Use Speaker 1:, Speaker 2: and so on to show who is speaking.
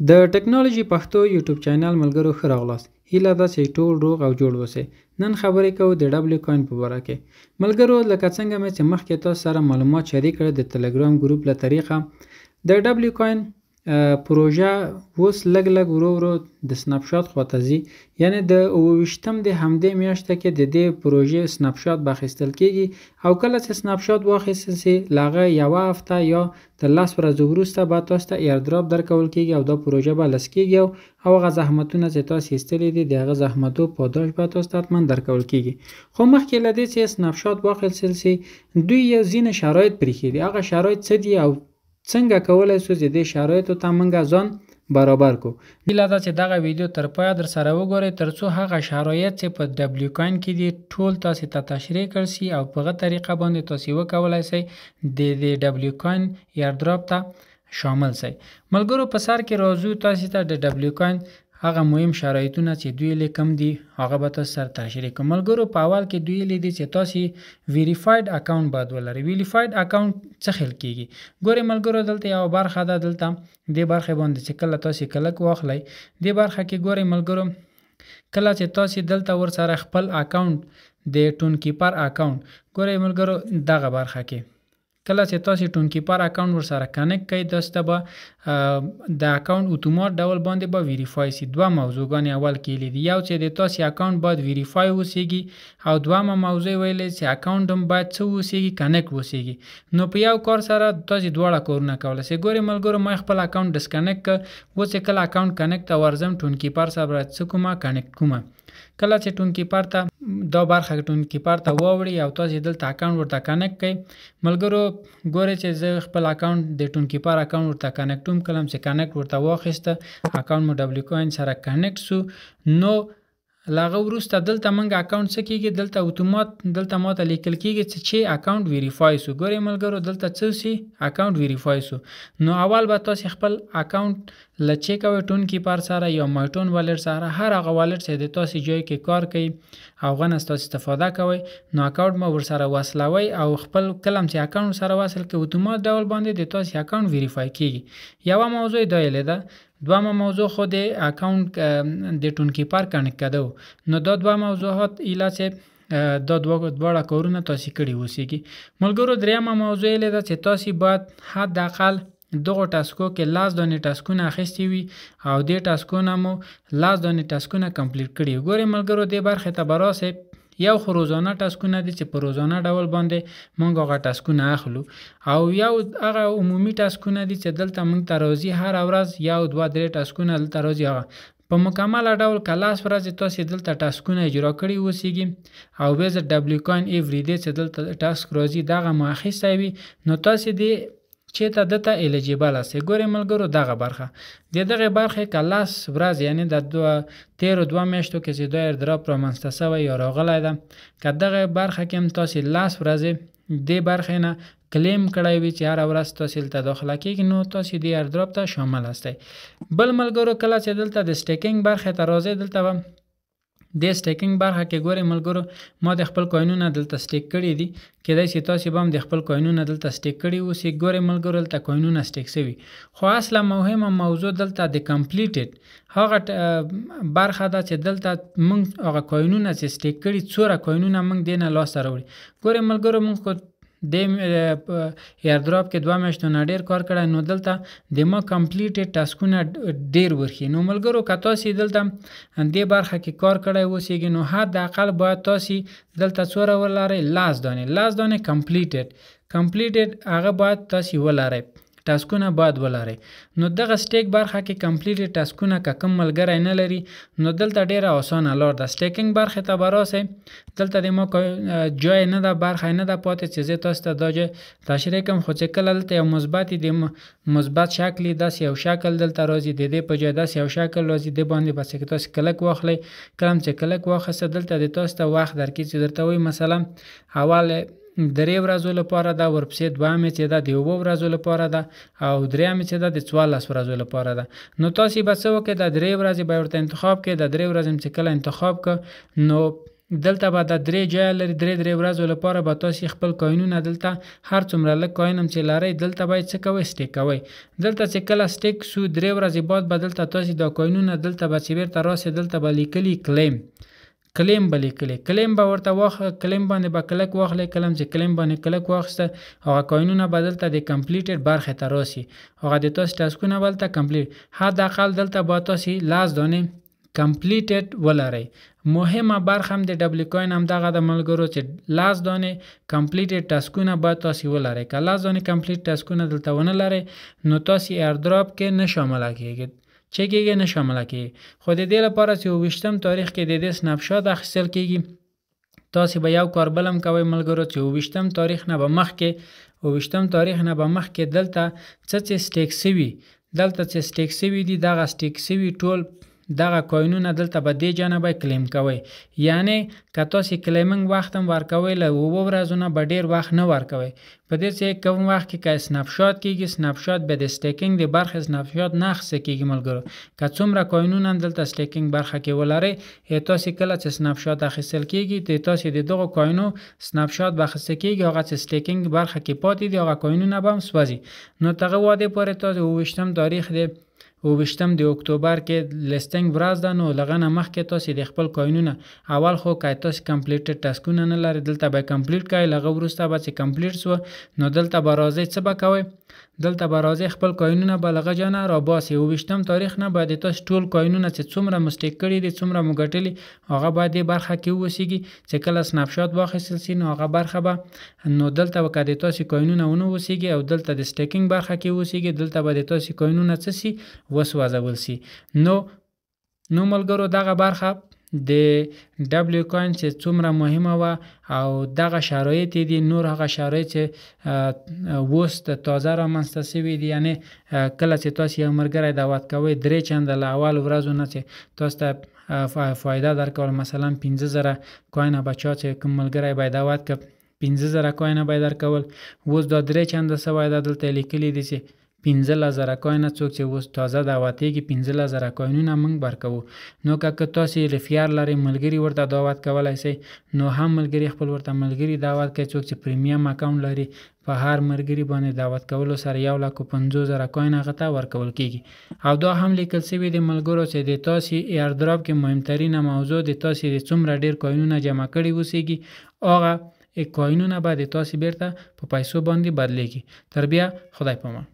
Speaker 1: د ټکنالوژي پښتو یوټیوب چینل ملګرو ښه راغلاست. هیله ده چې ټول روغ او جوړ اوسئ. نن خبرې کوو د ډبلیو کوین په باره کې. ملګرو لکه څنګه مې چې مخکې تاسو سره معلومات شریک کړل د تلګرام ګروپ له طریقه د ډبلیو کوین پروژه اوس لږ ورو ورو د سناپ شات خواته ځي. یعنی د 28م د همدې میاشته کې د دې پروژې سناپ شات به اخیستل کېږي او کله چې سناپ شات واخیستل سي له هغه یوه هفته یا تر 10 ورځو وروسته به تاسو ته ایردراپ درکول کېږي او دا پروژه به لس کېږي او هغه زحمتونه چې تاسو ایستلي دي د هغه زحمتو پاداش به تاسو ته حتما درکول کېږي. خو مخکې له دې چې سناپ شات واخیستل سي دوی یو ځینې شرایط پرېښي دي. هغه شرایط څه دي او څنګه کولای شو چې دې شرایطو ته موږ ځان برابر کو. هیله ده چې دغه ویډیو تر پایه در سره وګورئ ترڅو هغه شرایط چې په ډبلیو کوین کې دي ټول تاسو ته تشریح کړل سي او په هغه طریقه باندې تاسو وکولای شئ د ډبلیو کوین ایردراپ ته شامل شئ. ملګرو په سر کې راځو تاسو ته د ډبلیو کوین هغه مهم شرایطونه چې دوی له کم دي هغه به تاسو سره تشریح کوم. ملګرو په اول کې دوی له دي چې تاسو ویریفاید اکاونټ باید ولرئ. ویریفاید اکاونټ څه خل کیږي؟ ګورئ ملګرو دلته یو برخه ده، دلته دې برخه باندې چې کله تاسو کلک واخلئ دې برخه کې ګورئ ملګرو کله چې تاسو دلته ور سره خپل اکاونټ د ټون کیپر اکاونټ ګورئ ملګرو دغه برخه کې کله چې تاسو ټون کیپر اکاونټ ور سره کنیکټ کړئ تاسو به د اکاونټ اتومات ډول باندې به ویریفای سي. دوه موضوعګانې اول کې لیدي، یو چې د تاسو اکاونټ باید ویریفای وسیږي او دویمه موضوع ویلې چې اکاونټ هم باید څه وسیږي کنیکټ وسیږي. نو په یو کار سره تاسو دواړه کارونه کولای شئ. ګورئ ملګرو ما خپل اکاونټ ډسکنیکټ کړ، و چې کله اکاونټ کنیکټ ته ورځم ټون کیپر سره څه کومه کنیکټ کومه. کله چې ټون کیپر ته دا برخه ټون کیپر ته واوړي او تاسو دلته اکاونټ ورته کنیکټ کړئ ملګرو ګورئ چې زه خپل اکاونټ د ټون کیپر اکاونټ ورته کنیکټوم. کلم چې کنیکټ ورته واخیسته اکاونټ مو ډبلیو کوین سره کنیکټ سو نو لاغه وروسته دلته منګه اکاونټ څه کیږي دلته اتومات دلته ماته لیکل کیږي چې اکاونټ ویریفای سو. ګورئ ملګرو دلته څه سي اکاونټ ویریفای سو. نو اول به تاسو خپل اکاونټ لچې کوي ټون کیپر سره یا مایټون والټ سره هر هغه والټ چې د تاسو جای کې کار کوي او غن تاسو استفاده کوي نو اکاونټ مو ور سره وصلوي او خپل کلم چې اکاونټ سره وصل کې اتومات ډول باندې د تاسو اکاونټ ویریفای کیږي. یو موضوع دا لیدا دوامه موضوع خود اکاونټ د ټون کیپر کنیکټ کړو نو دا دوه موضوعات ایله چې دا دواړه کارونه تاسو کړی وسیږي. ملګرو دریمه موضوع لیدا چې تاسو باید حداقل دغه ټاسکو کې لاس دانې ټاسکونه اخیستی وي او دې ټاسکونه مو لاس دانې ټاسکونه کمپلیټ کړي. ګورئ ملګرو دې برخه ته براسه یو خو روزانه ټاسکونه دي چې په روزانه ډول باندې مونږ هغه ټاسکونه اخلو او یو هغه عمومي ټاسکونه دي چې دلته مونږ ته راځي هر ورځ یو دوه درې ټاسکونه دلته راځي. هغه په مکمل ډول کلاس ورځ تاسو دلته ټاسکونه اجرا کړی وسیږي او ویزه ډبلیو کوین ایوری ډے چې دلته ټاسک راځي دغه مو اخیستی وي نو تاسو دې چې ته دته الیجیبل اسې. ګورئ ملګرو دغه برخه دغه برخه کلاس ورځ یعنی د 13 میاشتو کې چې دا ایردراپ رامنځته شوی یا راغلی ده که دغه برخه کې هم تاسو لاس ورځې دې برخه نه کلیم کړی وي چې هر ورځ تاسو ته داخله کیږي نو تاسو دې ایردراپ ته شامل هستئ. بل ملګرو کله چې دلته د سټیکینګ برخه ته راځي دلته د سټیکینګ برخه کې ګورئ ملګرو ما د خپل کوینونه دلته سټیک کړي دي کېدای شي تاسو به هم د خپل کوینونه دلته سټیک کړي اوسئ. ګورئ ملګرو دلته کوینونه سټیک شوي خو اصله مهمه موضوع دلته د کمپلیټډ هغه برخه ده چې دلته موږ هغه کوینونه چې سټیک کړي څوره کوینونه موږ دینه لاس راوړي. ګورئ ملګرو موږ د ایردراپ کې 2 میاشتو نه ډیر کار کړی نو دلته د ما کمپلیټډ ټاسکونه ډیر ورخي. نو ملګرو که تاسو دلته دې برخه کې کار کړی وسیږي نو حداقل باید تاسو دلته څوره ولرئ لاس دانې کمپلیټډ هغه باید تاسو ولرئ ټاسکونه باید ولرئ. نو دغه سټیک برخه کې کمپلیټډ ټاسکونه که کوم ملګری نه لري نو دلته ډیره اسانه لار ده. سټیکینګ برخه ته براسئ دلته د ما جای نه ده برخه نه ده پاتې چې زه تاسو ته دا تشریح کوم خو چې کله دلته یو مثبت شکل داسې یو شکل دلته راځي د دې په جای داسې یو شکل راځي د باندې بس که تاسو کلک واخلئ کلم چې کلک واخیسته دلته د تاسو ته وخت درکړي چې درته وایي مثلا اول 3 ورځو لپاره ده ورپسې دویمې چې ده د 7 ورځو لپاره ده او دریمې چې ده د 14 ورځو لپاره ده. نو تاسو به څه وکړئ د 3 ورځې به ورته انتخاب کړئ د 3 ورځې چې کله انتخاب کړ نو دلته به د 3 ځای لري 3 ورځو لپاره به تاسو خپل کوینونه دلته هر څومره لږ کوین هم چې لرئ دلته باید څه کوئ سټیک کوئ. دلته چې کله سټیک سو 3 ورځې بعد به دلته تاسو دا کوینونه دلته به چې بیرته راسي دلته به لیکلي کلیم به لیکلی کلیم به ورته کلیم باندې به کلک واخلی. کلم چې کلیم باندې کلک واخسته هغه کوینونه به دلته د کمپلیټډ برخې ته راسي. هغه د تاسو ټاسکونه به دلته کمپلیټ حداقل دلته به تاسو 10 دانې کمپلیټډ ولرئ. مهمه برخه هم د ډبلیو کوین هم دغه د ملګرو چې 10 دانې کمپلیټډ ټاسکونه به تاسو ولرئ. که 10 دانې کمپلیټ ټاسکونه دلته ونه لرئ نو تاسو ایردراپ کې نه شامله کیږئ. چې کېږي نه شامله کېږي. خو د دې لپاره چې 28م تاریخ کې د دې سنپ شات اخیستل کېږي تاسو به یو کار بل هم کوئ ملګرو چې 28م تاریخ نه به مخکې دلته څه چې سټیک سوي دي دغه سټیک سوي ټول دغه کوینونه دلته به دې جانبه کلیم کوئ. یعنی که تاسو کلیمنګ وخت هم ورکوئ له 7 ورځو نه به ډېر وخت نه ورکوئ. په دې چې کوم وخت کې که سنپ شات کېږي سنپ شات به د سټیکینګ د برخې سنپ شات نه اخیسته کېږي ملګرو. که څومره کوینونه هم دلته سټیکینګ برخه کې ولرئ تاسو کله چې سنپ شات اخیستل کېږي تاسو د دغو کوینو سنپ شات به اخیسته کېږي هغه چې سټیکینګ برخه کې پاتې دي هغه کوینونه به هم سوځي. نو دغه واده پورې تاسو 28م تاریخ دی 28م د اکتوبر کې لیستینګ ورځ ده. نو لغه نه مخکې تاسو د خپل کوینونه اول خو که تاسو کمپلیټډ ټاسکونه نه لرئ دلته به کمپلیټ کړئ. لغه وروسته به چې کمپلیټ سو نو دلته به راځئ څه به کوئ دلته به راځئ خپل کوینونه به لغه جانه راباسئ. 28م تاریخ نه باید تاسو ټول کوینونه چې څومره مستیک کړي دي څومره مو ګټلي هغه باید د برخه کې ووسیږي. چې کله سنپ شات واخیستل سي نو هغه برخه به نو دلته به که د تاسو کوینونه ونه وسیږي او دلته د سټیکینګ برخه کې وسیږي دلته به د تاسو کوینونه څه سي وسوځول سي. نو ملګرو دغه برخه د ډبلیو کوین چې څومره مهمه وه او دغه شرایط دي نور هغه شرایط چې اوس تازه رامنځته سوي دي. یعنی کله چې تاسو یو ملګری دعوت کوئ 3 چنده له اول ورځو نه چې تاسو ته فایده درکول مثلا 50,000 کوینه به چا چې کوم ملګری به دعوت کړ 50,000 کوینه به درکول. اوس دا 3 چنده سوی ده دلته لیکلي دي چې 15,000 کوینه څوک چې اوس تازه دعوتېږي 15,000 کوینونه موږ ورکوو. نو که تاسو ریفیر لرئ ملګري ورته دعوت کولی شئ نو هم ملګري خپل ورته ملګري دعوت کوي. څوک چې پریمیم اکاونټ لري په هر ملګري باندې دعوت کولو سره 1,50,000 کوین هغه ته ورکول کېږي. او دا هم لیکل شوي د ملګرو چې د تاسو ایردراپ کې مهمترینه موضوع د تاسو د څومره ډېر کوینونه جمع کړي اوسیږي هغه کوینونه به د تاسو بیرته په پیسو باندې بدلیږي. تر بیا خدای پامان.